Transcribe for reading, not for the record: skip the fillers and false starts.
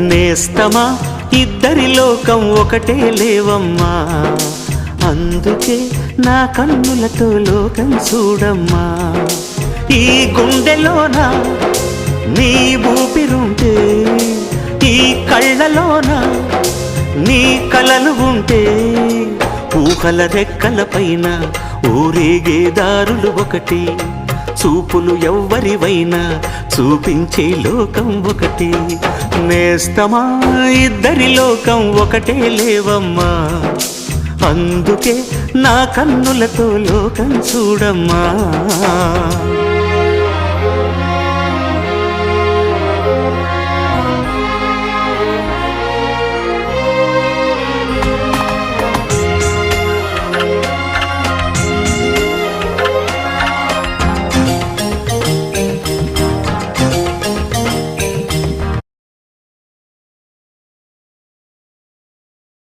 నేస్తమా ఇద్దరి లోకం ఒకటే లేవమ్మా, అందుకే నా కన్నులతో లోకం చూడమ్మా. ఈ గుండెలోన నీ ఊపిరుంటే, ఈ కళ్ళలోన నీ కలలు ఉంటే, ఊహల రెక్కల పైన ఊరేగే దారులు ఒకటి, చూపులు ఎవ్వరివైనా చూపించే లోకం ఒకటి. నేస్తమా ఇద్దరి లోకం ఒకటే లేవమ్మా, అందుకే నా కన్నులతో లోకం చూడమ్మా.